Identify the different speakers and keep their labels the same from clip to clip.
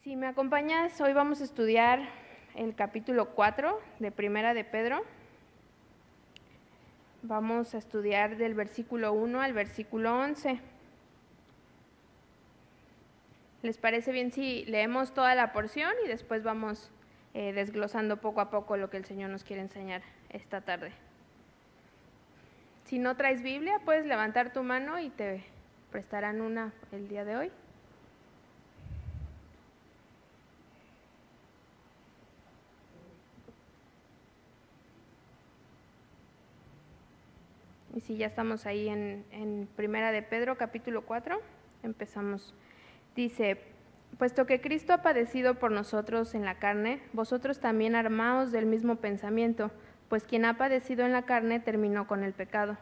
Speaker 1: Si me acompañas, hoy vamos a estudiar el capítulo 4 de Primera de Pedro. Vamos a estudiar del versículo 1 al versículo 11. ¿Les parece bien si leemos toda la porción y después vamos desglosando poco a poco lo que el Señor nos quiere enseñar esta tarde? Si no traes Biblia, puedes levantar tu mano y te prestarán una el día de hoy. Y si ya estamos ahí en Primera de Pedro, capítulo 4, empezamos. Dice: puesto que Cristo ha padecido por nosotros en la carne, vosotros también armaos del mismo pensamiento, pues quien ha padecido en la carne terminó con el pecado,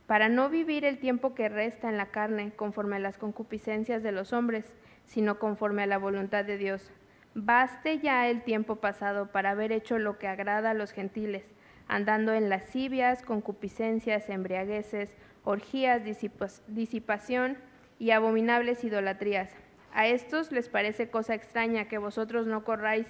Speaker 1: para no vivir el tiempo que resta en la carne conforme a las concupiscencias de los hombres, sino conforme a la voluntad de Dios. Baste ya el tiempo pasado para haber hecho lo que agrada a los gentiles, andando en lascivias, concupiscencias, embriagueces, orgías, disipación y abominables idolatrías. A estos les parece cosa extraña que vosotros no corráis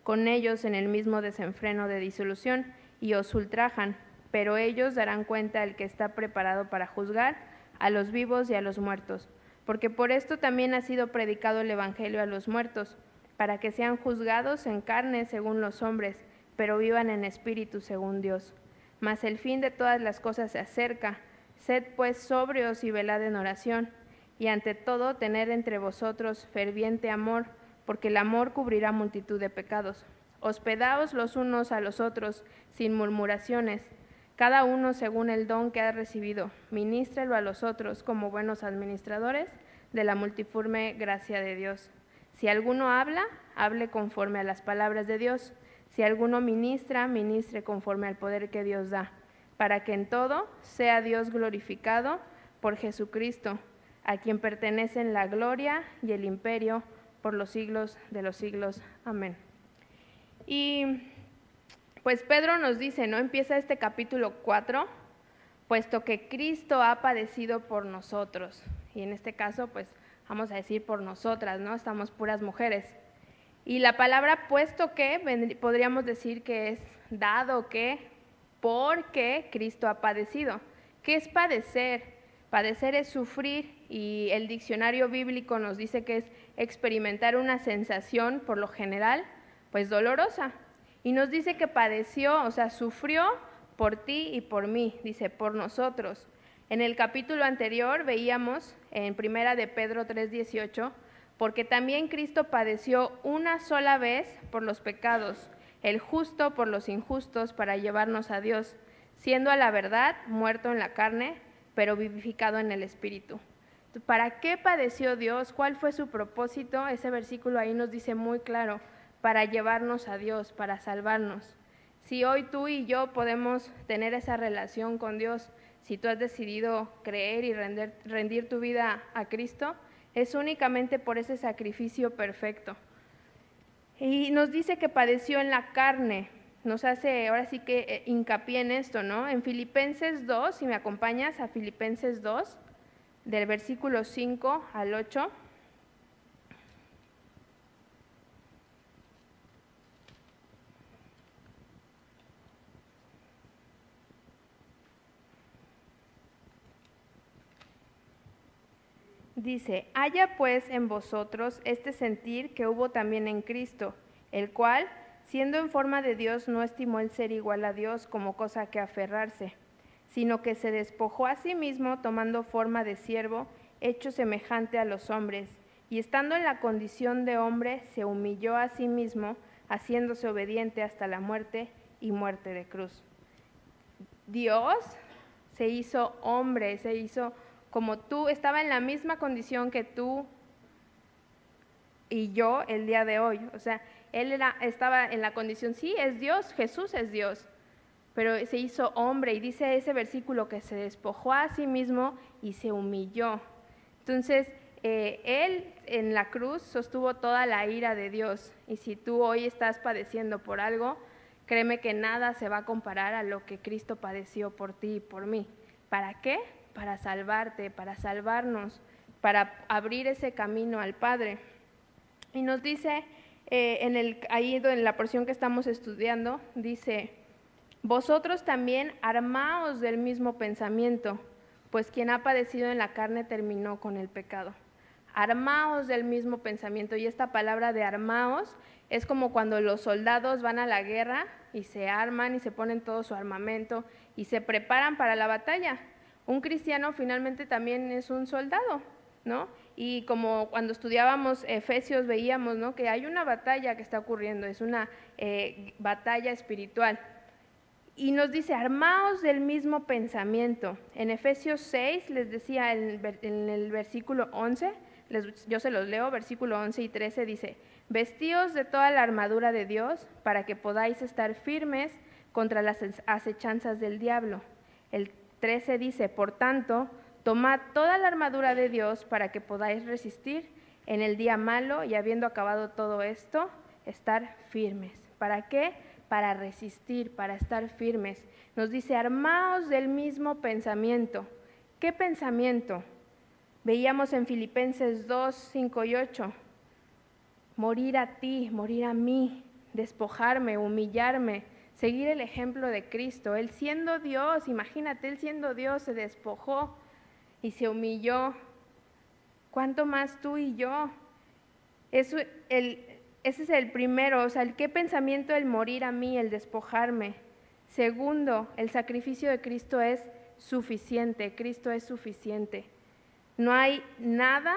Speaker 1: con ellos en el mismo desenfreno de disolución y os ultrajan, pero ellos darán cuenta al que está preparado para juzgar a los vivos y a los muertos, porque por esto también ha sido predicado el evangelio a los muertos, para que sean juzgados en carne según los hombres, pero vivan en espíritu según Dios. Mas el fin de todas las cosas se acerca. Sed pues sobrios y velad en oración, y ante todo tener entre vosotros ferviente amor, porque el amor cubrirá multitud de pecados. Hospedaos los unos a los otros sin murmuraciones, cada uno según el don que ha recibido. Ministrelo a los otros como buenos administradores de la multiforme gracia de Dios. Si alguno habla, hable conforme a las palabras de Dios. Si alguno ministra, ministre conforme al poder que Dios da, para que en todo sea Dios glorificado por Jesucristo, a quien pertenecen la gloria y el imperio por los siglos de los siglos. Amén. Y pues Pedro nos dice, ¿no? Empieza este capítulo 4, puesto que Cristo ha padecido por nosotros. Y en este caso, pues vamos a decir por nosotras, ¿no? Estamos puras mujeres. Y la palabra puesto que podríamos decir que es dado que, porque Cristo ha padecido. ¿Qué es padecer? Padecer es sufrir, y el diccionario bíblico nos dice que es experimentar una sensación, por lo general, pues dolorosa. Y nos dice que padeció, o sea, sufrió por ti y por mí, dice, por nosotros. En el capítulo anterior veíamos, en Primera de Pedro 3:18, porque también Cristo padeció una sola vez por los pecados, el justo por los injustos, para llevarnos a Dios, siendo a la verdad muerto en la carne, pero vivificado en el Espíritu. ¿Para qué padeció Dios? ¿Cuál fue su propósito? Ese versículo ahí nos dice muy claro: para llevarnos a Dios, para salvarnos. Si hoy tú y yo podemos tener esa relación con Dios, si tú has decidido creer y rendir tu vida a Cristo, es únicamente por ese sacrificio perfecto. Y nos dice que padeció en la carne. Nos hace ahora sí que hincapié en esto, ¿no? En Filipenses 2, si me acompañas a Filipenses 2, del versículo 5 al 8. Dice: haya pues en vosotros este sentir que hubo también en Cristo, el cual, siendo en forma de Dios, no estimó el ser igual a Dios como cosa que aferrarse, sino que se despojó a sí mismo, tomando forma de siervo, hecho semejante a los hombres, y estando en la condición de hombre, se humilló a sí mismo, haciéndose obediente hasta la muerte y muerte de cruz. Dios se hizo hombre, se hizo como tú, estaba en la misma condición que tú y yo el día de hoy. O sea, él estaba en la condición, sí, es Dios, Jesús es Dios, pero se hizo hombre, y dice ese versículo que se despojó a sí mismo y se humilló. Entonces, él en la cruz sostuvo toda la ira de Dios, y si tú hoy estás padeciendo por algo, créeme que nada se va a comparar a lo que Cristo padeció por ti y por mí. ¿Para qué? para salvarte, para salvarnos, para abrir ese camino al Padre. Y nos dice, ahí en la porción que estamos estudiando, dice, vosotros también armaos del mismo pensamiento, pues quien ha padecido en la carne terminó con el pecado. Armaos del mismo pensamiento. Y esta palabra de armaos es como cuando los soldados van a la guerra y se arman y se ponen todo su armamento y se preparan para la batalla. Un cristiano finalmente también es un soldado, ¿no? Y como cuando estudiábamos Efesios veíamos, ¿no?, que hay una batalla que está ocurriendo, es una batalla espiritual. Y nos dice, armaos del mismo pensamiento. En Efesios 6 les decía en el versículo 11, yo se los leo, versículo 11 y 13 dice, vestíos de toda la armadura de Dios para que podáis estar firmes contra las acechanzas del diablo. El 13 dice, por tanto, tomad toda la armadura de Dios para que podáis resistir en el día malo y habiendo acabado todo esto, estar firmes. ¿Para qué? Para resistir, para estar firmes. Nos dice, armaos del mismo pensamiento. ¿Qué pensamiento? Veíamos en Filipenses 2, 5 y 8. Morir a ti, morir a mí, despojarme, humillarme, seguir el ejemplo de Cristo. Él siendo Dios, imagínate, Él siendo Dios se despojó y se humilló. ¿Cuánto más tú y yo? Ese es el primero, o sea, ¿qué pensamiento? El morir a mí, el despojarme. Segundo, el sacrificio de Cristo es suficiente, Cristo es suficiente. No hay nada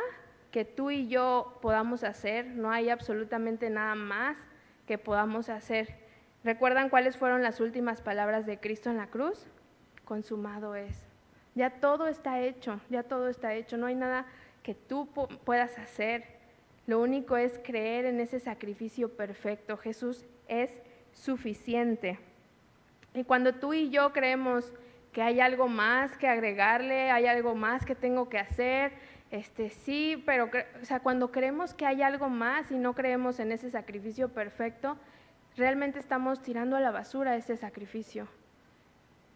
Speaker 1: que tú y yo podamos hacer, no hay absolutamente nada más que podamos hacer. ¿Recuerdan cuáles fueron las últimas palabras de Cristo en la cruz? Consumado es. Ya todo está hecho, no hay nada que tú puedas hacer. Lo único es creer en ese sacrificio perfecto. Jesús es suficiente. Y cuando tú y yo creemos que hay algo más que agregarle, hay algo más que tengo que hacer, sí, pero cuando creemos que hay algo más y no creemos en ese sacrificio perfecto, realmente estamos tirando a la basura ese sacrificio.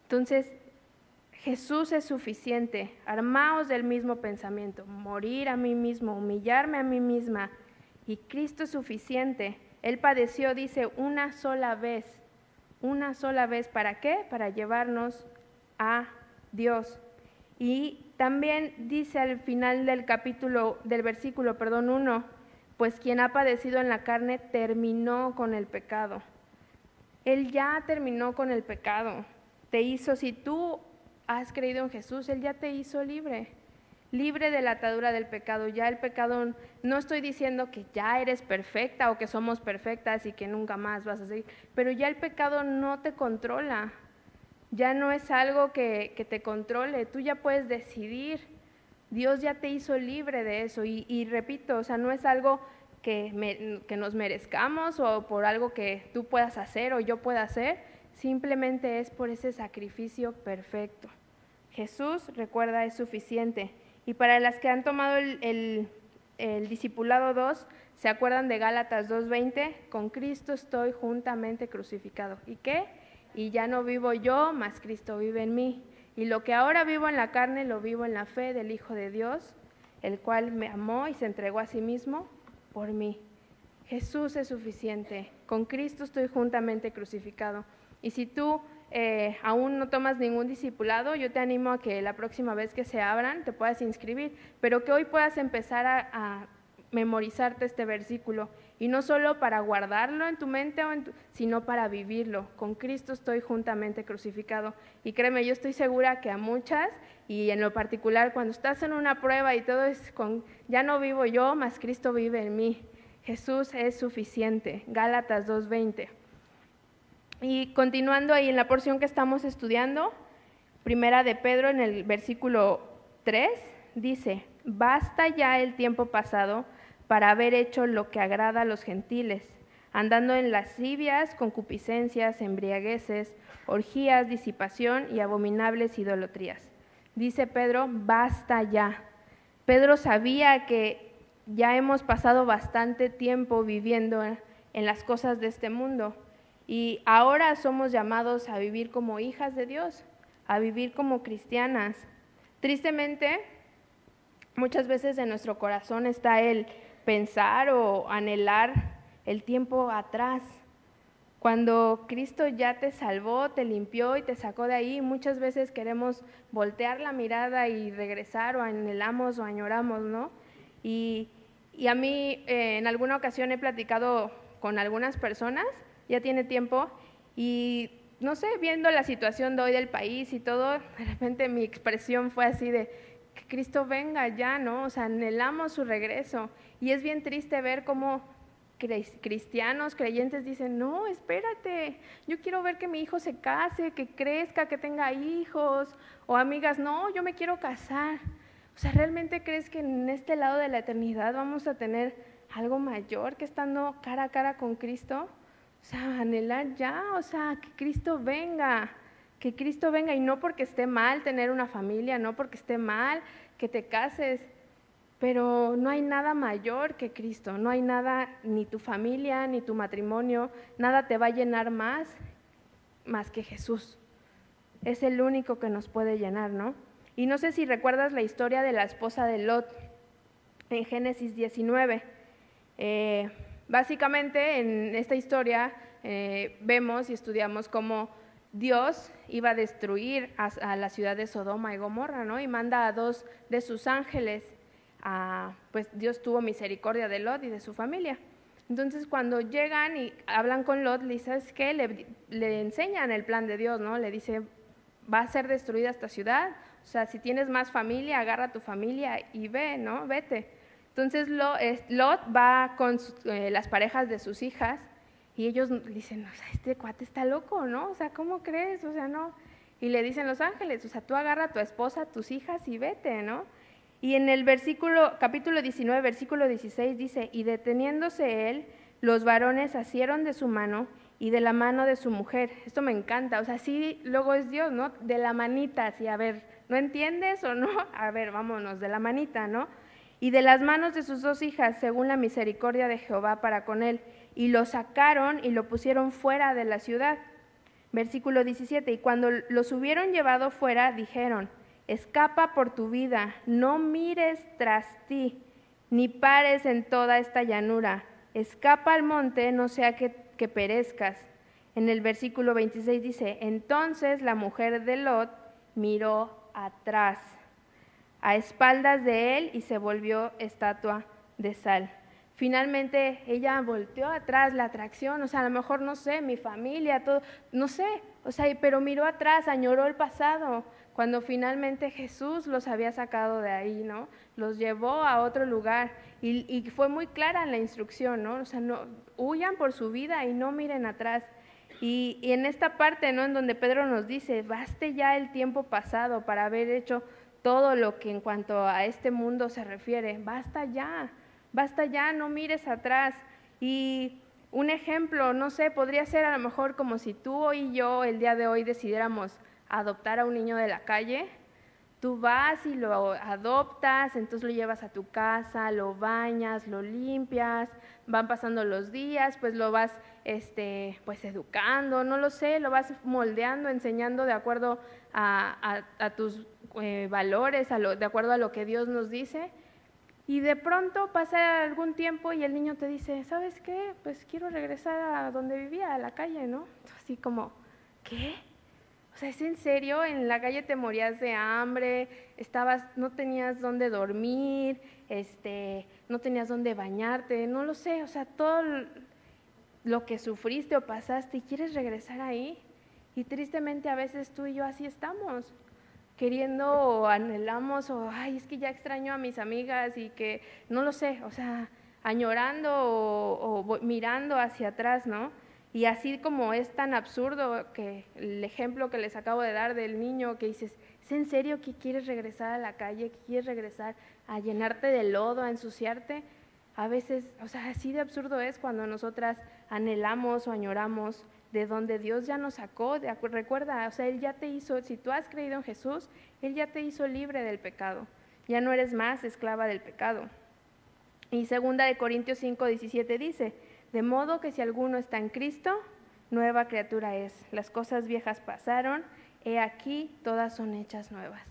Speaker 1: Entonces, Jesús es suficiente. Armaos del mismo pensamiento, morir a mí mismo, humillarme a mí misma. Y Cristo es suficiente. Él padeció, dice, una sola vez. ¿Para qué? Para llevarnos a Dios. Y también dice al final del versículo 1, pues quien ha padecido en la carne terminó con el pecado. Él ya terminó con el pecado. Si tú has creído en Jesús, Él ya te hizo libre de la atadura del pecado. Ya el pecado, no estoy diciendo que ya eres perfecta o que somos perfectas y que nunca más vas a seguir, pero ya el pecado no te controla. Ya no es algo que te controle, tú ya puedes decidir. Dios ya te hizo libre de eso y repito, o sea, no es algo que nos merezcamos o por algo que tú puedas hacer o yo pueda hacer, simplemente es por ese sacrificio perfecto. Jesús, recuerda, es suficiente. Y para las que han tomado el discipulado 2, ¿se acuerdan de Gálatas 2:20? Con Cristo estoy juntamente crucificado. ¿Y qué? Y ya no vivo yo, mas Cristo vive en mí. Y lo que ahora vivo en la carne, lo vivo en la fe del Hijo de Dios, el cual me amó y se entregó a sí mismo por mí. Jesús es suficiente. Con Cristo estoy juntamente crucificado. Y si tú aún no tomas ningún discipulado, yo te animo a que la próxima vez que se abran te puedas inscribir, pero que hoy puedas empezar a memorizarte este versículo, y no solo para guardarlo en tu mente, sino para vivirlo. Con Cristo estoy juntamente crucificado. Y créeme, yo estoy segura que a muchas, y en lo particular cuando estás en una prueba y todo es ya no vivo yo, mas Cristo vive en mí. Jesús es suficiente. Gálatas 2:20. Y continuando ahí en la porción que estamos estudiando, Primera de Pedro en el versículo 3, dice, basta ya el tiempo pasado para haber hecho lo que agrada a los gentiles, andando en lascivias, concupiscencias, embriagueces, orgías, disipación y abominables idolatrías. Dice Pedro, basta ya. Pedro sabía que ya hemos pasado bastante tiempo viviendo en las cosas de este mundo. Y ahora somos llamados a vivir como hijas de Dios, a vivir como cristianas. Tristemente, muchas veces en nuestro corazón está el pensar o anhelar el tiempo atrás. Cuando Cristo ya te salvó, te limpió y te sacó de ahí, muchas veces queremos voltear la mirada y regresar, o anhelamos o añoramos, ¿no? Y a mí en alguna ocasión he platicado con algunas personas, ya tiene tiempo, y no sé, viendo la situación de hoy del país y todo, de repente mi expresión fue así de que Cristo venga ya, ¿no? O sea, anhelamos su regreso. Y es bien triste ver cómo cristianos, creyentes dicen, no, espérate, yo quiero ver que mi hijo se case, que crezca, que tenga hijos, o amigas, no, yo me quiero casar. O sea, ¿realmente crees que en este lado de la eternidad vamos a tener algo mayor que estando cara a cara con Cristo? O sea, anhelar ya, o sea, que Cristo venga, y no porque esté mal tener una familia, no porque esté mal que te cases, pero no hay nada mayor que Cristo, no hay nada, ni tu familia, ni tu matrimonio, nada te va a llenar más que Jesús. Es el único que nos puede llenar, ¿no? Y no sé si recuerdas la historia de la esposa de Lot en Génesis 19. Básicamente en esta historia vemos y estudiamos cómo Dios iba a destruir a la ciudad de Sodoma y Gomorra, ¿no? Y manda a 2 de sus ángeles. Pues Dios tuvo misericordia de Lot y de su familia. Entonces cuando llegan y hablan con Lot, le ¿sabes qué? Le enseñan el plan de Dios, ¿no? Le dice, va a ser destruida esta ciudad, o sea, si tienes más familia, agarra a tu familia y ve, ¿no? Vete. Entonces Lot va con las parejas de sus hijas y ellos dicen, o sea, este cuate está loco, ¿no? O sea, ¿cómo crees? O sea, no. Y le dicen los ángeles, o sea, tú agarra a tu esposa, a tus hijas y vete, ¿no? Y en el capítulo 19, versículo 16 dice, y deteniéndose él, los varones asieron de su mano y de la mano de su mujer. Esto me encanta, o sea, sí, luego es Dios, ¿no? De la manita, así, a ver, ¿no entiendes o no? A ver, vámonos, de la manita, ¿no? Y de las manos de sus 2 hijas, según la misericordia de Jehová para con él, y lo sacaron y lo pusieron fuera de la ciudad. Versículo 17, y cuando los hubieron llevado fuera, dijeron, escapa por tu vida, no mires tras ti, ni pares en toda esta llanura. Escapa al monte, no sea que perezcas. En el versículo 26 dice, entonces la mujer de Lot miró atrás, a espaldas de él, y se volvió estatua de sal. Finalmente ella volteó atrás, la atracción, o sea, a lo mejor, no sé, mi familia, todo, no sé, o sea, pero miró atrás, añoró el pasado, cuando finalmente Jesús los había sacado de ahí, ¿no? Los llevó a otro lugar y fue muy clara en la instrucción, ¿no? O sea, no, huyan por su vida y no miren atrás. Y en esta parte, ¿no? En donde Pedro nos dice, baste ya el tiempo pasado para haber hecho todo lo que en cuanto a este mundo se refiere, basta ya, no mires atrás. Y un ejemplo, no sé, podría ser a lo mejor como si tú y yo el día de hoy decidiéramos adoptar a un niño de la calle. Tú vas y lo adoptas, entonces lo llevas a tu casa, lo bañas, lo limpias, van pasando los días, pues lo vas pues educando, no lo sé, lo vas moldeando, enseñando de acuerdo a tus valores, de acuerdo a lo que Dios nos dice. Y de pronto pasa algún tiempo y el niño te dice, ¿sabes qué? Pues quiero regresar a donde vivía, a la calle, ¿no? Así como, ¿qué? O sea, ¿es en serio? En la calle te morías de hambre, no tenías dónde dormir, no tenías dónde bañarte, no lo sé, o sea, todo lo que sufriste o pasaste y quieres regresar ahí. Y tristemente a veces tú y yo así estamos, queriendo o anhelamos o, ay, es que ya extraño a mis amigas y que, no lo sé, o sea, añorando o mirando hacia atrás, ¿no? Y así como es tan absurdo que el ejemplo que les acabo de dar del niño que dices, ¿es en serio que quieres regresar a la calle, que quieres regresar a llenarte de lodo, a ensuciarte? A veces, o sea, así de absurdo es cuando nosotras anhelamos o añoramos de donde Dios ya nos sacó. Recuerda, o sea, Él ya te hizo, si tú has creído en Jesús, Él ya te hizo libre del pecado. Ya no eres más esclava del pecado. Y 2 Corintios 5:17 dice, de modo que si alguno está en Cristo, nueva criatura es. Las cosas viejas pasaron, he aquí, todas son hechas nuevas.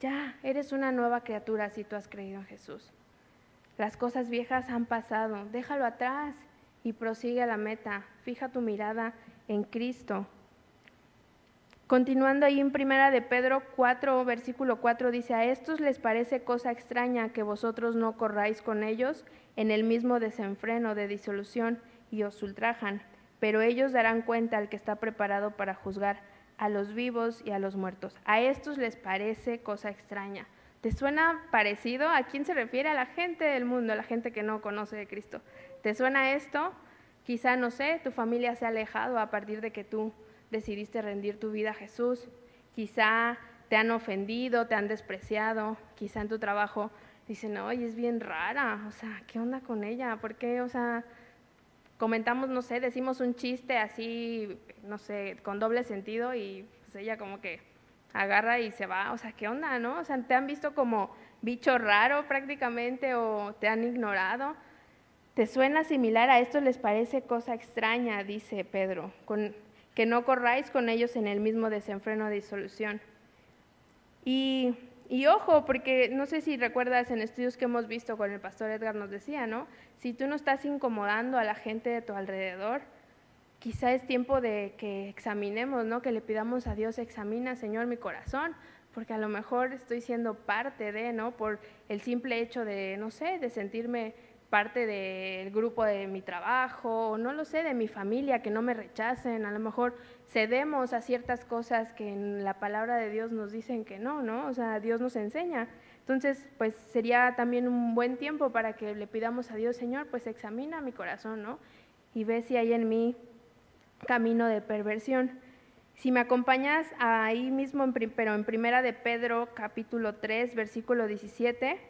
Speaker 1: Ya, eres una nueva criatura si tú has creído en Jesús. Las cosas viejas han pasado, déjalo atrás y prosigue a la meta. Fija tu mirada en Cristo. Continuando ahí en Primera de Pedro 4, versículo 4, dice: a estos les parece cosa extraña que vosotros no corráis con ellos en el mismo desenfreno de disolución y os ultrajan, pero ellos darán cuenta al que está preparado para juzgar a los vivos y a los muertos. A estos les parece cosa extraña. ¿Te suena parecido? ¿A quién se refiere? A la gente del mundo, a la gente que no conoce de Cristo. ¿Te suena esto? Quizá, no sé, tu familia se ha alejado a partir de que tú decidiste rendir tu vida a Jesús. Quizá te han ofendido, te han despreciado. Quizá en tu trabajo dicen: oye, es bien rara, o sea, ¿qué onda con ella? ¿Por qué? O sea, comentamos, no sé, decimos un chiste así, no sé, con doble sentido y pues ella como que agarra y se va. O sea, ¿qué onda, no? O sea, ¿te han visto como bicho raro prácticamente o te han ignorado? ¿Te suena similar? A esto les parece cosa extraña, dice Pedro, que no corráis con ellos en el mismo desenfreno de disolución. Y ojo, porque no sé si recuerdas en estudios que hemos visto con el pastor Edgar nos decía, ¿no? Si tú no estás incomodando a la gente de tu alrededor, quizá es tiempo de que examinemos, ¿no? Que le pidamos a Dios: examina, Señor, mi corazón, porque a lo mejor estoy siendo parte de, ¿no? Por el simple hecho de, no sé, de sentirme parte del grupo de mi trabajo, o no lo sé, de mi familia, que no me rechacen. A lo mejor cedemos a ciertas cosas que en la palabra de Dios nos dicen que no, ¿no? O sea, Dios nos enseña. Entonces, pues sería también un buen tiempo para que le pidamos a Dios: Señor, pues examina mi corazón, ¿no? Y ve si hay en mí camino de perversión. Si me acompañas ahí mismo, pero en Primera de Pedro, capítulo 3, versículo 17,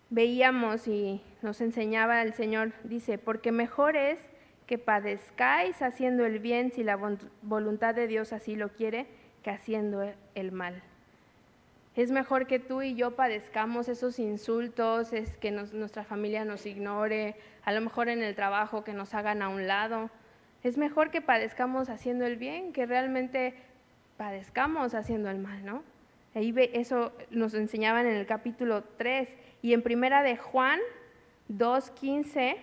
Speaker 1: veíamos y nos enseñaba el Señor, dice: porque mejor es que padezcáis haciendo el bien, si la voluntad de Dios así lo quiere, que haciendo el mal. Es mejor que tú y yo padezcamos esos insultos, es que nuestra familia nos ignore, a lo mejor en el trabajo que nos hagan a un lado. Es mejor que padezcamos haciendo el bien, que realmente padezcamos haciendo el mal, ¿no? Ahí eso nos enseñaban en el capítulo 3. Y en Primera de Juan 2:15,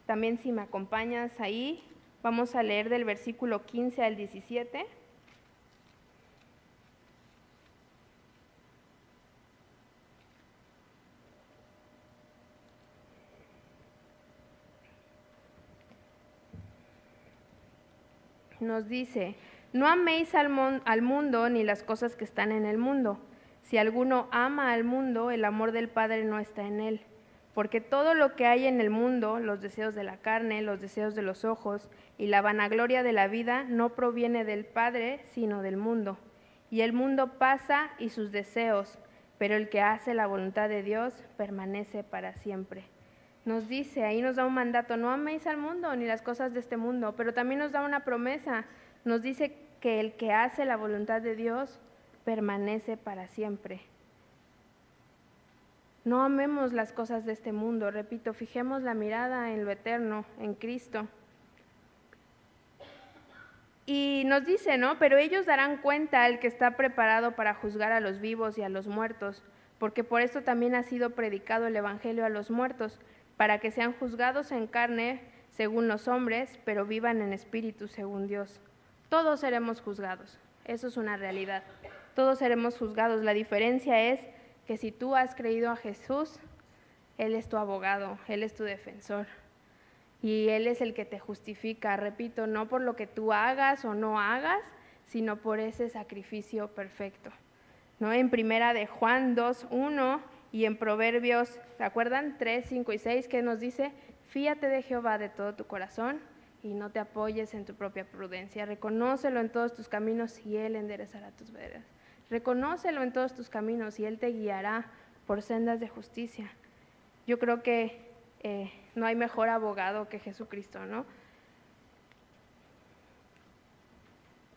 Speaker 1: también si me acompañas ahí, vamos a leer del versículo 15 al 17. Nos dice: no améis al mundo ni las cosas que están en el mundo. Si alguno ama al mundo, el amor del Padre no está en él. Porque todo lo que hay en el mundo, los deseos de la carne, los deseos de los ojos y la vanagloria de la vida, no proviene del Padre, sino del mundo. Y el mundo pasa y sus deseos, pero el que hace la voluntad de Dios permanece para siempre. Nos dice, ahí nos da un mandato: no améis al mundo ni las cosas de este mundo, pero también nos da una promesa. Nos dice que el que hace la voluntad de Dios permanece para siempre. No amemos las cosas de este mundo, repito, fijemos la mirada en lo eterno, en Cristo. Y nos dice, ¿no? Pero ellos darán cuenta al que está preparado para juzgar a los vivos y a los muertos, porque por esto también ha sido predicado el evangelio a los muertos, para que sean juzgados en carne según los hombres, pero vivan en espíritu según Dios. Todos seremos juzgados, eso es una realidad. Todos seremos juzgados. La diferencia es que si tú has creído a Jesús, Él es tu abogado, Él es tu defensor. Y Él es el que te justifica, repito, no por lo que tú hagas o no hagas, sino por ese sacrificio perfecto. ¿No? En Primera de Juan 2:1 y en Proverbios, ¿se acuerdan? 3, 5 y 6, que nos dice: fíate de Jehová de todo tu corazón y no te apoyes en tu propia prudencia. Reconócelo en todos tus caminos y Él enderezará tus veredas. Reconócelo en todos tus caminos y Él te guiará por sendas de justicia. Yo creo que no hay mejor abogado que Jesucristo, ¿no?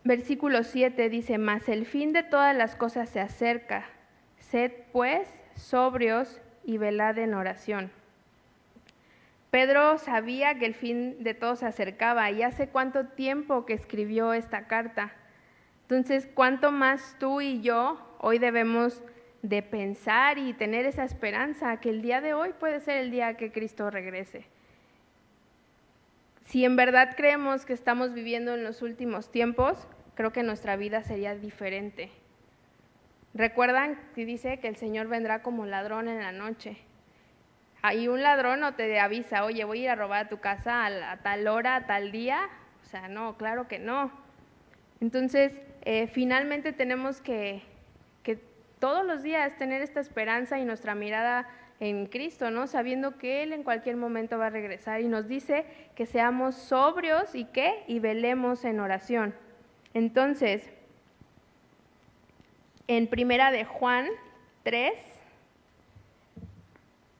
Speaker 1: Versículo 7 dice: mas el fin de todas las cosas se acerca. Sed pues sobrios y velad en oración. Pedro sabía que el fin de todo se acercaba, y hace cuánto tiempo que escribió esta carta. Entonces, ¿cuánto más tú y yo hoy debemos de pensar y tener esa esperanza que el día de hoy puede ser el día que Cristo regrese? Si en verdad creemos que estamos viviendo en los últimos tiempos, creo que nuestra vida sería diferente. ¿Recuerdan que dice que el Señor vendrá como ladrón en la noche? Ahí un ladrón no te avisa, oye, voy a ir a robar a tu casa a tal hora, a tal día. O sea, no, claro que no. Entonces, finalmente tenemos que todos los días tener esta esperanza y nuestra mirada en Cristo, ¿no? Sabiendo que Él en cualquier momento va a regresar y nos dice que seamos sobrios y velemos en oración. Entonces, en Primera de Juan 3,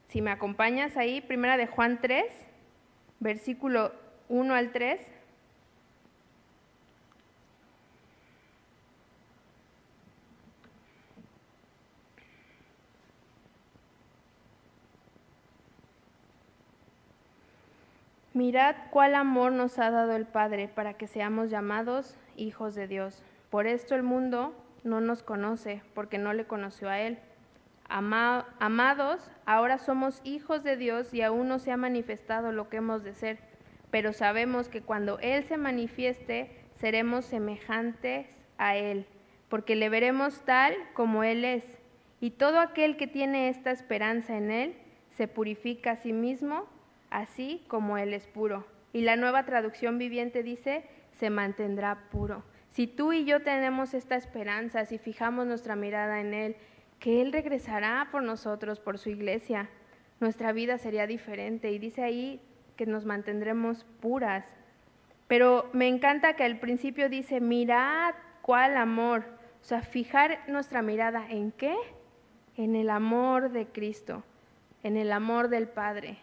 Speaker 1: si me acompañas ahí, Primera de Juan 3, versículo 1 al 3. Mirad cuál amor nos ha dado el Padre para que seamos llamados hijos de Dios. Por esto el mundo no nos conoce, porque no le conoció a Él. Amados, ahora somos hijos de Dios y aún no se ha manifestado lo que hemos de ser, pero sabemos que cuando Él se manifieste, seremos semejantes a Él, porque le veremos tal como Él es. Y todo aquel que tiene esta esperanza en Él, se purifica a sí mismo, así como Él es puro. Y la Nueva Traducción Viviente dice, se mantendrá puro. Si tú y yo tenemos esta esperanza, si fijamos nuestra mirada en Él, que Él regresará por nosotros, por su iglesia, nuestra vida sería diferente. Y dice ahí que nos mantendremos puras. Pero me encanta que al principio dice, mirad cuál amor. O sea, fijar nuestra mirada ¿en qué? En el amor de Cristo, en el amor del Padre.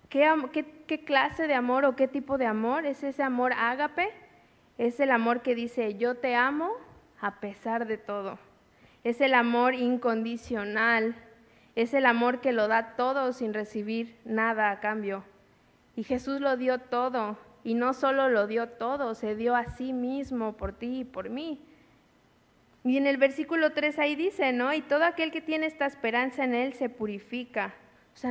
Speaker 1: ¿Qué clase de amor o qué tipo de amor? ¿Es ese amor ágape? Es el amor que dice, yo te amo a pesar de todo. Es el amor incondicional. Es el amor que lo da todo sin recibir nada a cambio. Y Jesús lo dio todo. Y no solo lo dio todo, se dio a sí mismo por ti y por mí. Y en el versículo 3 ahí dice, ¿no? Y todo aquel que tiene esta esperanza en Él se purifica. O sea,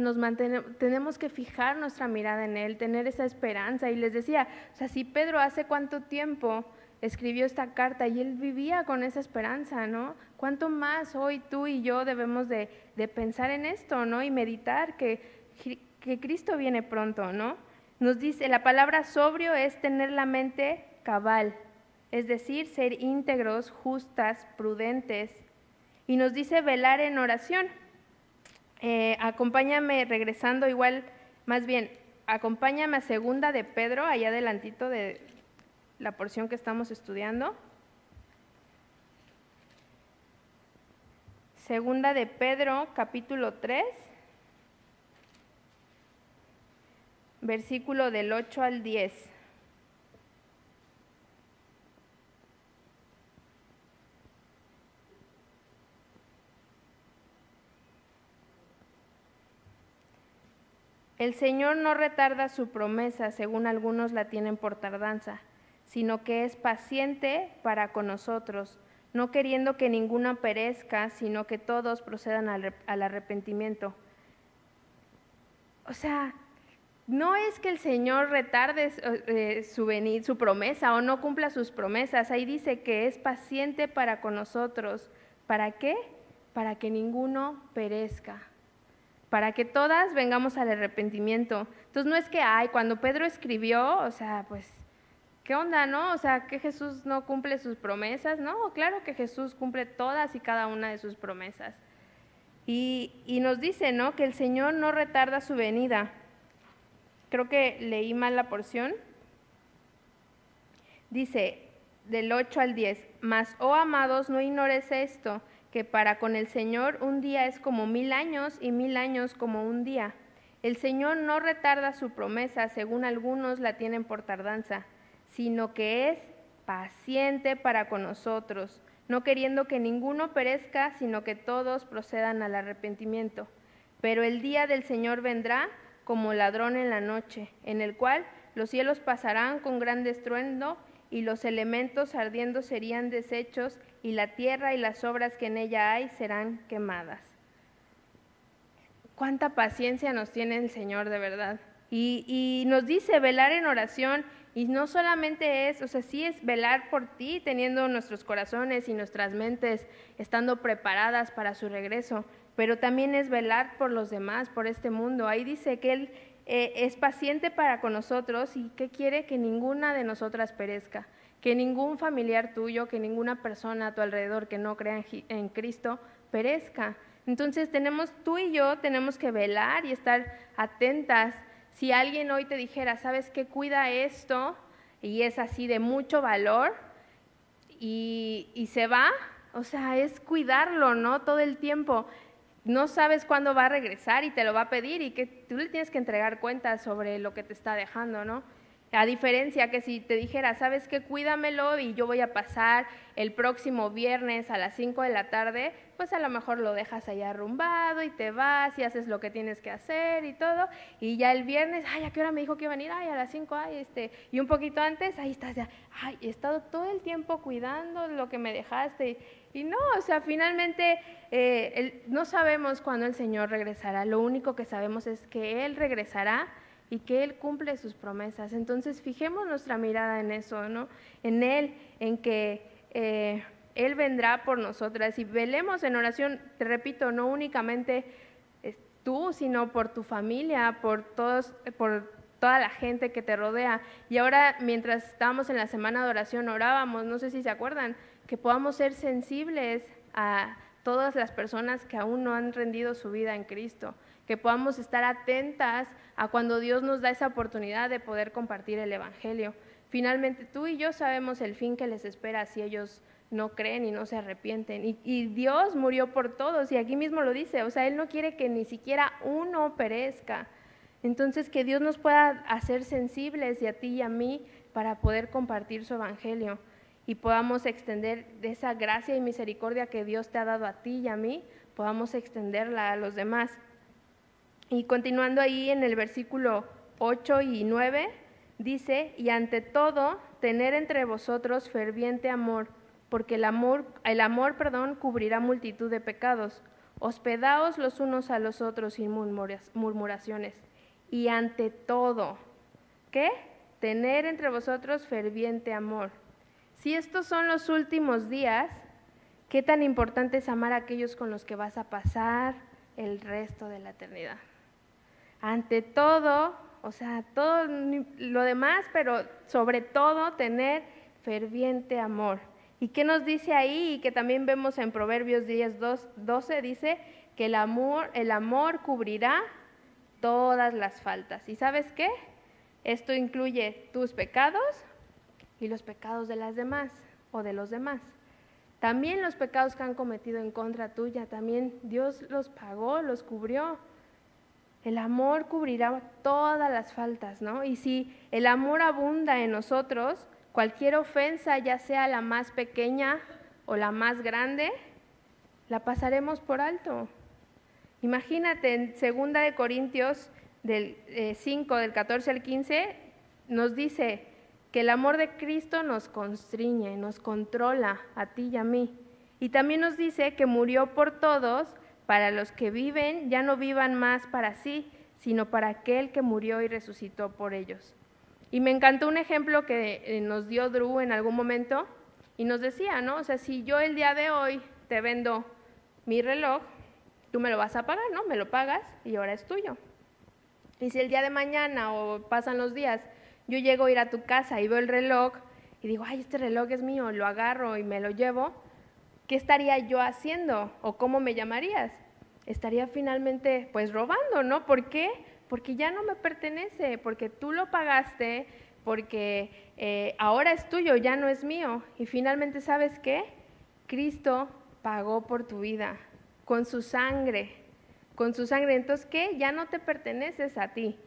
Speaker 1: tenemos que fijar nuestra mirada en Él, tener esa esperanza. Y les decía, o sea, si Pedro hace cuánto tiempo escribió esta carta y él vivía con esa esperanza, ¿no? ¿Cuánto más hoy tú y yo debemos de pensar en esto, ¿no? Y meditar que Cristo viene pronto, ¿no? Nos dice, la palabra sobrio es tener la mente cabal, es decir, ser íntegros, justas, prudentes. Y nos dice velar en oración. Acompáñame regresando igual, más bien, acompáñame a Segunda de Pedro, allá adelantito de la porción que estamos estudiando. Segunda de Pedro, capítulo 3, versículo del 8 al 10. El Señor no retarda su promesa, según algunos la tienen por tardanza, sino que es paciente para con nosotros, no queriendo que ninguno perezca, sino que todos procedan al arrepentimiento. O sea, no es que el Señor retarde su promesa o no cumpla sus promesas. Ahí dice que es paciente para con nosotros. ¿Para qué? Para que ninguno perezca. Para que todas vengamos al arrepentimiento. Entonces no es que, cuando Pedro escribió, o sea, pues, ¿qué onda, no? O sea, que Jesús no cumple sus promesas. No, claro que Jesús cumple todas y cada una de sus promesas. Y nos dice, ¿no? Que el Señor no retarda su venida. Creo que leí mal la porción. Dice, del 8 al 10, mas, oh amados, no ignores esto, que para con el Señor un día es como 1000 años y 1000 años como un día. El Señor no retarda su promesa, según algunos la tienen por tardanza, sino que es paciente para con nosotros, no queriendo que ninguno perezca, sino que todos procedan al arrepentimiento. Pero el día del Señor vendrá como ladrón en la noche, en el cual los cielos pasarán con gran estruendo y los elementos ardiendo serían deshechos, y la tierra y las obras que en ella hay serán quemadas. Cuánta paciencia nos tiene el Señor, de verdad. Y nos dice velar en oración, y no solamente es, o sea, sí es velar por ti, teniendo nuestros corazones y nuestras mentes estando preparadas para su regreso, pero también es velar por los demás, por este mundo. Ahí dice que Él es paciente para con nosotros y que quiere que ninguna de nosotras perezca, que ningún familiar tuyo, que ninguna persona a tu alrededor que no crea en Cristo perezca. Entonces tú y yo tenemos que velar y estar atentas. Si alguien hoy te dijera, ¿sabes qué? Cuida esto, y es así de mucho valor, y se va, o sea, es cuidarlo, ¿no? Todo el tiempo. No sabes cuándo va a regresar y te lo va a pedir, y que tú le tienes que entregar cuentas sobre lo que te está dejando, ¿no? A diferencia que si te dijera, ¿sabes qué? Cuídamelo y yo voy a pasar el próximo viernes a las 5 de la tarde, pues a lo mejor lo dejas ahí arrumbado y te vas y haces lo que tienes que hacer y todo, y ya el viernes, ay, ¿a qué hora me dijo que iba a venir? Ay, a las 5, ay, y un poquito antes, ahí estás ya, ay, he estado todo el tiempo cuidando lo que me dejaste, y no, o sea, finalmente no sabemos cuándo el Señor regresará, lo único que sabemos es que Él regresará y que Él cumple sus promesas. Entonces fijemos nuestra mirada en eso, ¿no? En Él, en que Él vendrá por nosotras, y velemos en oración, te repito, no únicamente tú, sino por tu familia, por toda la gente que te rodea. Y ahora, mientras estábamos en la semana de oración, orábamos, no sé si se acuerdan, que podamos ser sensibles a todas las personas que aún no han rendido su vida en Cristo, que podamos estar atentas a cuando Dios nos da esa oportunidad de poder compartir el Evangelio. Finalmente, tú y yo sabemos el fin que les espera si ellos no creen y no se arrepienten. Y Dios murió por todos, y aquí mismo lo dice, o sea, Él no quiere que ni siquiera uno perezca. Entonces, que Dios nos pueda hacer sensibles, y a ti y a mí, para poder compartir su Evangelio, y podamos extender de esa gracia y misericordia que Dios te ha dado a ti y a mí, podamos extenderla a los demás. Y continuando ahí en el versículo 8 y 9, dice, y ante todo, tener entre vosotros ferviente amor, porque el amor, cubrirá multitud de pecados. Hospedaos los unos a los otros sin murmuraciones. Y ante todo, ¿qué? Tener entre vosotros ferviente amor. Si estos son los últimos días, ¿qué tan importante es amar a aquellos con los que vas a pasar el resto de la eternidad? Ante todo, o sea, todo lo demás, pero sobre todo tener ferviente amor. ¿Y qué nos dice ahí? Y que también vemos en Proverbios 10:12, dice que el amor cubrirá todas las faltas. ¿Y sabes qué? Esto incluye tus pecados y los pecados de las demás o de los demás. También los pecados que han cometido en contra tuya, también Dios los pagó, los cubrió. El amor cubrirá todas las faltas, ¿no? Y si el amor abunda en nosotros, cualquier ofensa, ya sea la más pequeña o la más grande, la pasaremos por alto. Imagínate, en 2 de Corintios 5, del 14 al 15, nos dice que el amor de Cristo nos constriñe, nos controla a ti y a mí. Y también nos dice que murió por todos, para los que viven, ya no vivan más para sí, sino para aquel que murió y resucitó por ellos. Y me encantó un ejemplo que nos dio Drew en algún momento, y nos decía, ¿no? O sea, si yo el día de hoy te vendo mi reloj, tú me lo vas a pagar, ¿no? Me lo pagas y ahora es tuyo. Y si el día de mañana o pasan los días, yo llego a ir a tu casa y veo el reloj y digo, ay, este reloj es mío, lo agarro y me lo llevo, ¿qué estaría yo haciendo? ¿O cómo me llamarías? Estaría finalmente, pues, robando, ¿no? ¿Por qué? Porque ya no me pertenece, porque tú lo pagaste, porque ahora es tuyo, ya no es mío. Y finalmente, ¿sabes qué? Cristo pagó por tu vida, con su sangre. Entonces, ¿qué? Ya no te perteneces a ti.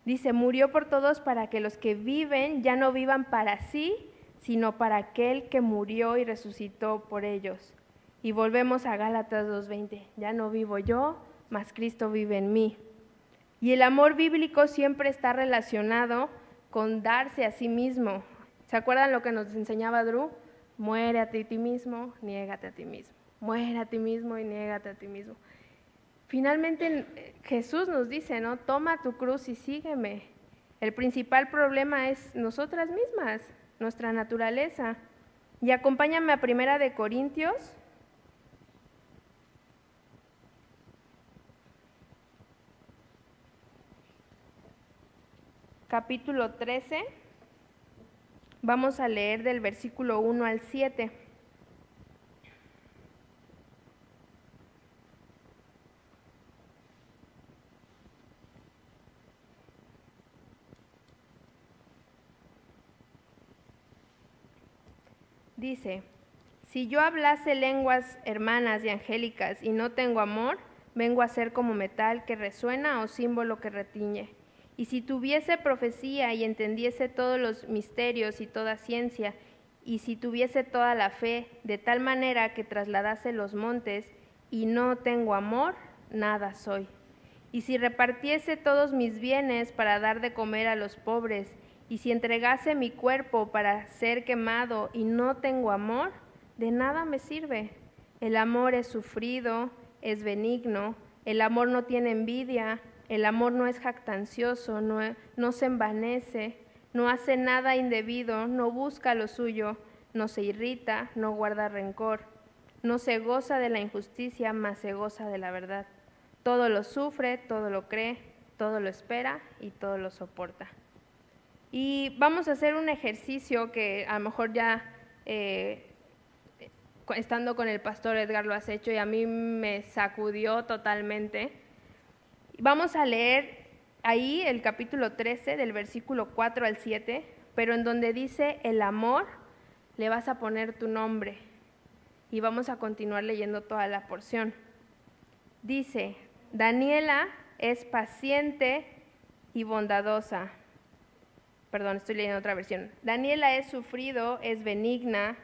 Speaker 1: Dice, murió por todos para que los que viven ya no vivan para sí, sino para aquel que murió y resucitó por ellos. Y volvemos a Gálatas 2:20, ya no vivo yo, mas Cristo vive en mí. Y el amor bíblico siempre está relacionado con darse a sí mismo. ¿Se acuerdan lo que nos enseñaba Drew? Muere a ti mismo, niégate a ti mismo. Muere a ti mismo y niégate a ti mismo. Finalmente Jesús nos dice, ¿no? Toma tu cruz y sígueme. El principal problema es nosotras mismas, nuestra naturaleza. Y acompáñame a 1 de Corintios, capítulo 13. Vamos a leer del versículo 1 al 7. Dice, si yo hablase lenguas hermanas y angélicas y no tengo amor, vengo a ser como metal que resuena o símbolo que retiñe. Y si tuviese profecía y entendiese todos los misterios y toda ciencia, y si tuviese toda la fe, de tal manera que trasladase los montes, y no tengo amor, nada soy. Y si repartiese todos mis bienes para dar de comer a los pobres, y si entregase mi cuerpo para ser quemado y no tengo amor, de nada me sirve. El amor es sufrido, es benigno, el amor no tiene envidia, el amor no es jactancioso, no se envanece, no hace nada indebido, no busca lo suyo, no se irrita, no guarda rencor, no se goza de la injusticia, mas se goza de la verdad. Todo lo sufre, todo lo cree, todo lo espera y todo lo soporta. Y vamos a hacer un ejercicio que a lo mejor ya estando con el pastor Edgar lo has hecho y a mí me sacudió totalmente. Vamos a leer ahí el capítulo 13 del versículo 4 al 7, pero en donde dice el amor, le vas a poner tu nombre y vamos a continuar leyendo toda la porción. Dice, Daniela es paciente y bondadosa. Perdón, estoy leyendo otra versión. Daniela es sufrido, es benigna.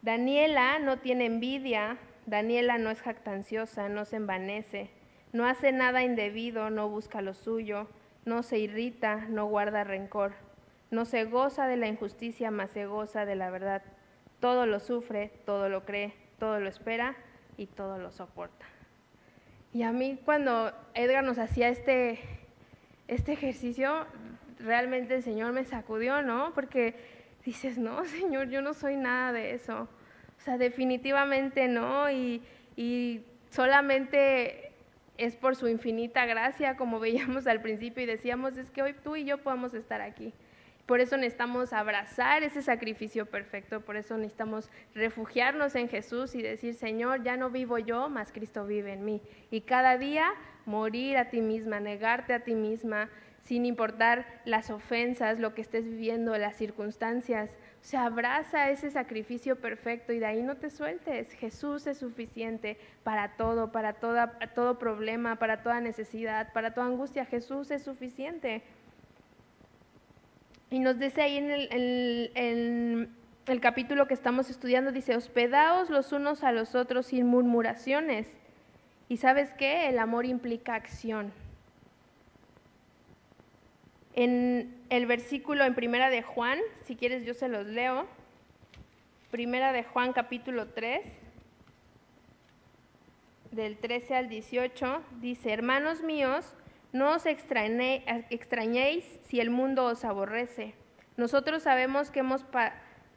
Speaker 1: Daniela no tiene envidia. Daniela no es jactanciosa, no se envanece. No hace nada indebido, no busca lo suyo. No se irrita, no guarda rencor. No se goza de la injusticia, mas se goza de la verdad. Todo lo sufre, todo lo cree, todo lo espera y todo lo soporta. Y a mí cuando Edgar nos hacía este ejercicio, realmente el Señor me sacudió, ¿no? Porque dices, no, Señor, yo no soy nada de eso. O sea, definitivamente no, y solamente es por su infinita gracia, como veíamos al principio y decíamos, es que hoy tú y yo podemos estar aquí. Por eso necesitamos abrazar ese sacrificio perfecto, por eso necesitamos refugiarnos en Jesús y decir, Señor, ya no vivo yo, mas Cristo vive en mí. Y cada día morir a ti misma, negarte a ti misma, sin importar las ofensas, lo que estés viviendo, las circunstancias. O sea, abraza ese sacrificio perfecto y de ahí no te sueltes. Jesús es suficiente para todo, para todo problema, para toda necesidad, para toda angustia. Jesús es suficiente. Y nos dice ahí en el capítulo que estamos estudiando, dice, hospedaos los unos a los otros sin murmuraciones. ¿Y sabes qué? El amor implica acción. En el versículo en 1 de Juan, si quieres yo se los leo, 1 de Juan capítulo 3, del 13 al 18, dice, hermanos míos, no os extrañéis si el mundo os aborrece. Nosotros sabemos que hemos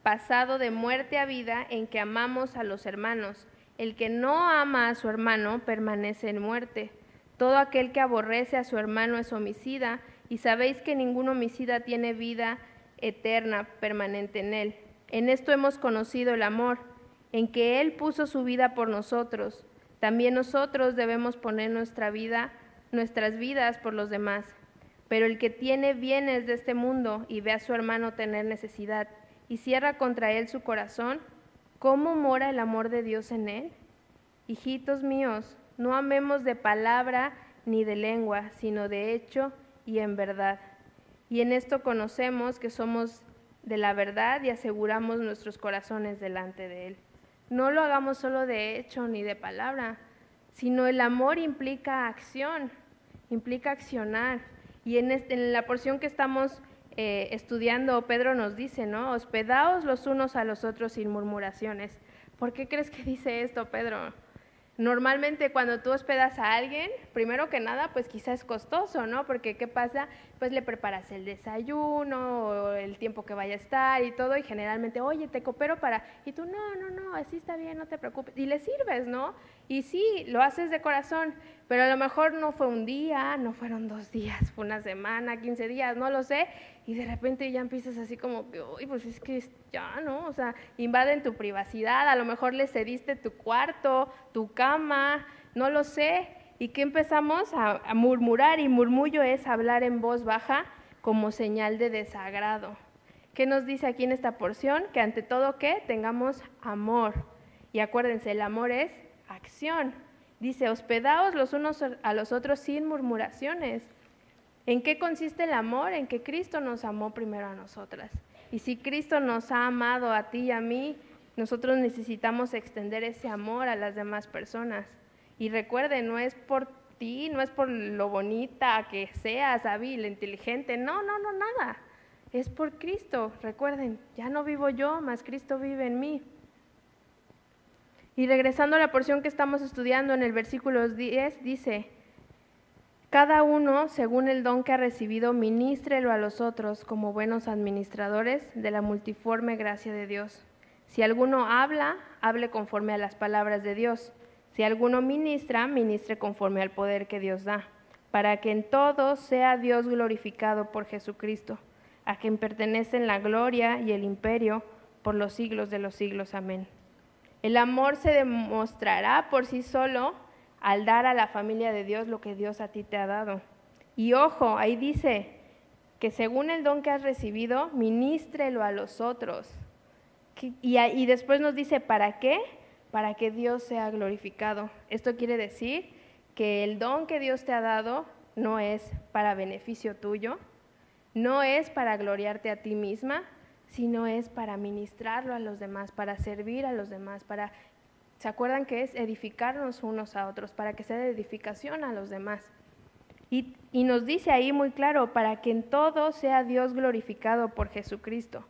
Speaker 1: pasado de muerte a vida en que amamos a los hermanos. El que no ama a su hermano permanece en muerte. Todo aquel que aborrece a su hermano es homicida, y sabéis que ningún homicida tiene vida eterna permanente en él. En esto hemos conocido el amor, en que Él puso su vida por nosotros. También nosotros debemos poner nuestras vidas por los demás. Pero el que tiene bienes de este mundo y ve a su hermano tener necesidad y cierra contra él su corazón, ¿cómo mora el amor de Dios en él? Hijitos míos, no amemos de palabra ni de lengua, sino de hecho y en verdad. Y en esto conocemos que somos de la verdad y aseguramos nuestros corazones delante de Él. No lo hagamos solo de hecho ni de palabra, sino el amor implica acción, implica accionar. Y en la porción que estamos estudiando, Pedro nos dice, ¿no? Hospedaos los unos a los otros sin murmuraciones. ¿Por qué crees que dice esto, Pedro? Normalmente cuando tú hospedas a alguien, primero que nada, pues quizás es costoso, ¿no? Porque ¿qué pasa? Pues le preparas el desayuno, o el tiempo que vaya a estar y todo, y generalmente, oye, te coopero para... Y tú, no, así está bien, no te preocupes. Y le sirves, ¿no? Y sí, lo haces de corazón, pero a lo mejor no fue un día, no fueron 2 días, fue una semana, 15 días, no lo sé, y de repente ya empiezas así como que, uy, pues es que ya, ¿no? O sea, invaden tu privacidad, a lo mejor le cediste tu cuarto, tu cama, no lo sé, y que empezamos a murmurar, y murmullo es hablar en voz baja como señal de desagrado. ¿Qué nos dice aquí en esta porción? Que ante todo, ¿qué? Tengamos amor. Y acuérdense, el amor es acción. Dice, hospedaos los unos a los otros sin murmuraciones. ¿En qué consiste el amor? En que Cristo nos amó primero a nosotras. Y si Cristo nos ha amado a ti y a mí, nosotros necesitamos extender ese amor a las demás personas. Y recuerden, no es por ti, no es por lo bonita que seas, hábil, inteligente, no, nada. Es por Cristo. Recuerden, ya no vivo yo, mas Cristo vive en mí. Y regresando a la porción que estamos estudiando en el versículo 10, dice, cada uno, según el don que ha recibido, ministrelo a los otros como buenos administradores de la multiforme gracia de Dios. Si alguno habla, hable conforme a las palabras de Dios. Si alguno ministra, ministre conforme al poder que Dios da, para que en todo sea Dios glorificado por Jesucristo, a quien pertenecen la gloria y el imperio por los siglos de los siglos. Amén. El amor se demostrará por sí solo al dar a la familia de Dios lo que Dios a ti te ha dado. Y ojo, ahí dice que según el don que has recibido, ministrelo a los otros. Y después nos dice, ¿para qué? Para que Dios sea glorificado. Esto quiere decir que el don que Dios te ha dado no es para beneficio tuyo, no es para gloriarte a ti misma, sino es para ministrarlo a los demás, para servir a los demás, para, ¿se acuerdan que es edificarnos unos a otros, para que sea de edificación a los demás? Y nos dice ahí muy claro, para que en todo sea Dios glorificado por Jesucristo.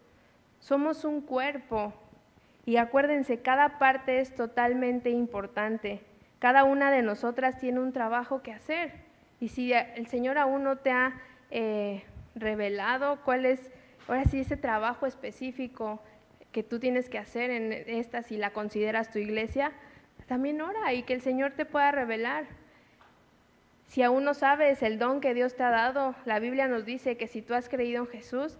Speaker 1: Somos un cuerpo y acuérdense, cada parte es totalmente importante. Cada una de nosotras tiene un trabajo que hacer. Y si el Señor aún no te ha revelado cuál es, ahora sí, ese trabajo específico que tú tienes que hacer en esta, si la consideras tu iglesia, también ora y que el Señor te pueda revelar. Si aún no sabes el don que Dios te ha dado, la Biblia nos dice que si tú has creído en Jesús,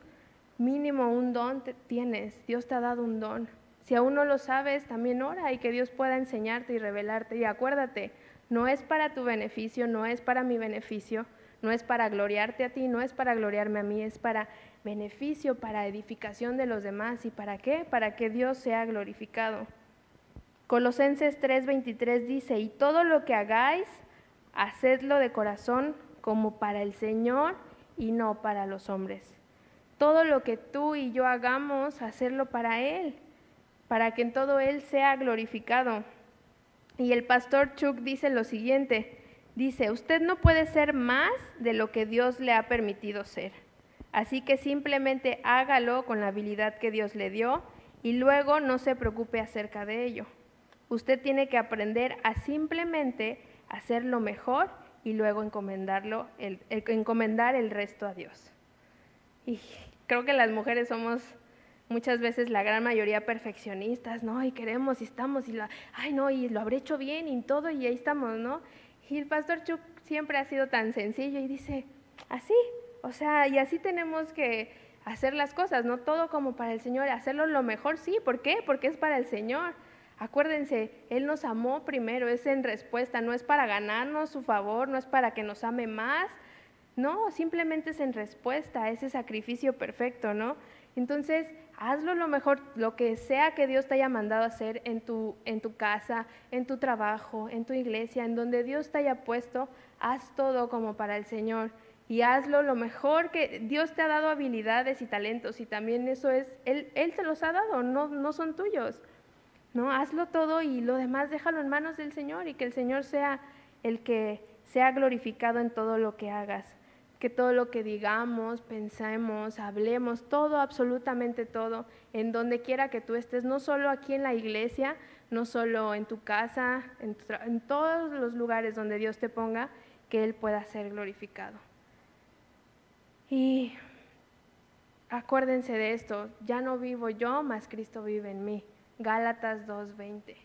Speaker 1: mínimo un don tienes, Dios te ha dado un don. Si aún no lo sabes, también ora y que Dios pueda enseñarte y revelarte. Y acuérdate, no es para tu beneficio, no es para mi beneficio, no es para gloriarte a ti, no es para gloriarme a mí, es para beneficio, para edificación de los demás. ¿Y para qué? Para que Dios sea glorificado. Colosenses 3:23 dice, y todo lo que hagáis, hacedlo de corazón como para el Señor y no para los hombres. Todo lo que tú y yo hagamos, hacerlo para Él, para que en todo Él sea glorificado. Y el pastor Chuck dice lo siguiente, dice, usted no puede ser más de lo que Dios le ha permitido ser. Así que simplemente hágalo con la habilidad que Dios le dio y luego no se preocupe acerca de ello. Usted tiene que aprender a simplemente hacer lo mejor y luego encomendar el resto a Dios. Y creo que las mujeres somos muchas veces la gran mayoría perfeccionistas, ¿no? Y queremos y estamos, y lo habré hecho bien y todo, y ahí estamos, ¿no? Y el pastor Chuck siempre ha sido tan sencillo y dice, así, o sea, y así tenemos que hacer las cosas, ¿no? Todo como para el Señor, hacerlo lo mejor, sí, ¿por qué? Porque es para el Señor. Acuérdense, Él nos amó primero, es en respuesta, no es para ganarnos su favor, no es para que nos ame más, no, simplemente es en respuesta a ese sacrificio perfecto, ¿no? Entonces, hazlo lo mejor, lo que sea que Dios te haya mandado a hacer en tu casa, en tu trabajo, en tu iglesia, en donde Dios te haya puesto, haz todo como para el Señor. Y hazlo lo mejor que Dios te ha dado habilidades y talentos, y también eso es, Él te los ha dado, no son tuyos. ¿No? Hazlo todo y lo demás déjalo en manos del Señor y que el Señor sea el que sea glorificado en todo lo que hagas. que todo lo que digamos, pensemos, hablemos, todo, absolutamente todo, en donde quiera que tú estés, no solo aquí en la iglesia, no solo en tu casa, en todos los lugares donde Dios te ponga, que Él pueda ser glorificado. Y acuérdense de esto, ya no vivo yo, mas Cristo vive en mí. Gálatas 2:20.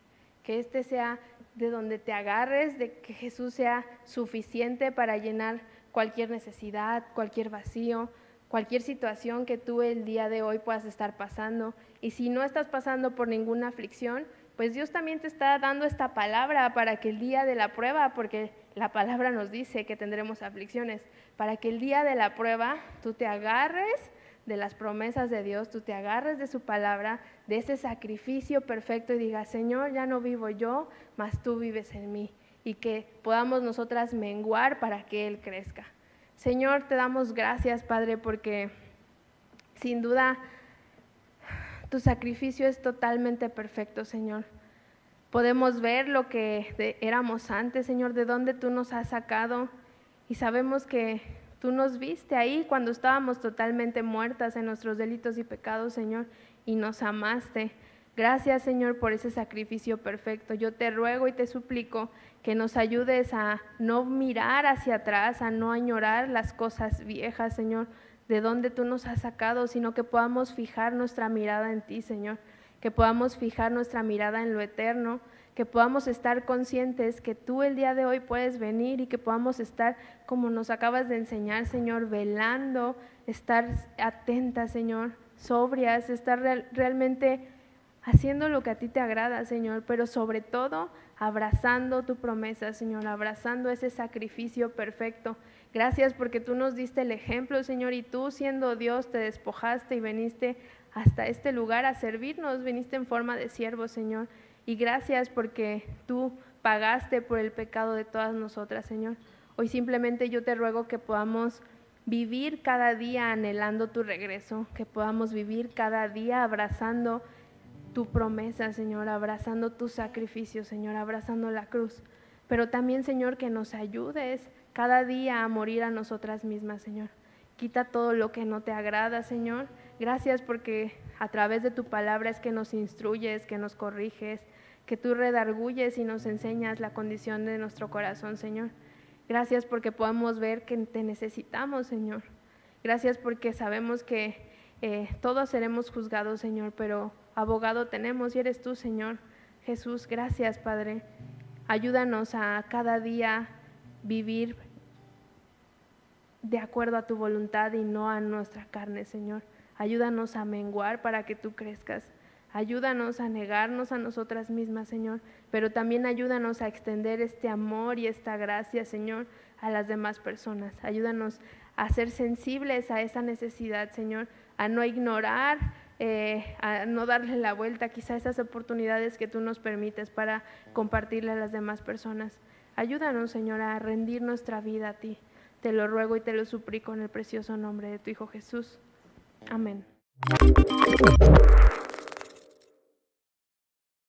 Speaker 1: Que este sea de donde te agarres, de que Jesús sea suficiente para llenar cualquier necesidad, cualquier vacío, cualquier situación que tú el día de hoy puedas estar pasando. Y si no estás pasando por ninguna aflicción, pues Dios también te está dando esta palabra para que el día de la prueba, porque la palabra nos dice que tendremos aflicciones, para que el día de la prueba tú te agarres de las promesas de Dios, tú te agarres de su palabra, de ese sacrificio perfecto y digas, Señor, ya no vivo yo, mas tú vives en mí, y que podamos nosotras menguar para que Él crezca. Señor, te damos gracias, Padre, porque sin duda tu sacrificio es totalmente perfecto, Señor. Podemos ver lo que éramos antes, Señor, de dónde tú nos has sacado, y sabemos que tú nos viste ahí cuando estábamos totalmente muertas en nuestros delitos y pecados, Señor, y nos amaste. Gracias, Señor, por ese sacrificio perfecto. Yo te ruego y te suplico que nos ayudes a no mirar hacia atrás, a no añorar las cosas viejas, Señor, de donde tú nos has sacado, sino que podamos fijar nuestra mirada en ti, Señor, que podamos fijar nuestra mirada en lo eterno, que podamos estar conscientes que tú el día de hoy puedes venir y que podamos estar, como nos acabas de enseñar, Señor, velando, estar atentas, Señor, sobrias, estar realmente haciendo lo que a ti te agrada, Señor, pero sobre todo abrazando tu promesa, Señor, abrazando ese sacrificio perfecto. Gracias porque tú nos diste el ejemplo, Señor, y tú siendo Dios te despojaste y viniste hasta este lugar a servirnos, viniste en forma de siervo, Señor. Y gracias porque tú pagaste por el pecado de todas nosotras, Señor. Hoy simplemente yo te ruego que podamos vivir cada día anhelando tu regreso, que podamos vivir cada día abrazando tu promesa, Señor, abrazando tu sacrificio, Señor, abrazando la cruz. Pero también, Señor, que nos ayudes cada día a morir a nosotras mismas, Señor. Quita todo lo que no te agrada, Señor. Gracias porque a través de tu palabra es que nos instruyes, que nos corriges, que tú redarguyes y nos enseñas la condición de nuestro corazón, Señor. Gracias porque podemos ver que te necesitamos, Señor. Gracias porque sabemos que todos seremos juzgados, Señor, pero abogado tenemos y eres tú, Señor. Jesús, gracias, Padre. Ayúdanos a cada día vivir de acuerdo a tu voluntad y no a nuestra carne, Señor. Ayúdanos a menguar para que tú crezcas. Ayúdanos a negarnos a nosotras mismas, Señor, pero también ayúdanos a extender este amor y esta gracia, Señor, a las demás personas. Ayúdanos a ser sensibles a esa necesidad, Señor, a no ignorar, a no darle la vuelta quizá a esas oportunidades que tú nos permites para compartirle a las demás personas. Ayúdanos, Señor, a rendir nuestra vida a ti. Te lo ruego y te lo suplico en el precioso nombre de tu Hijo Jesús. Amén.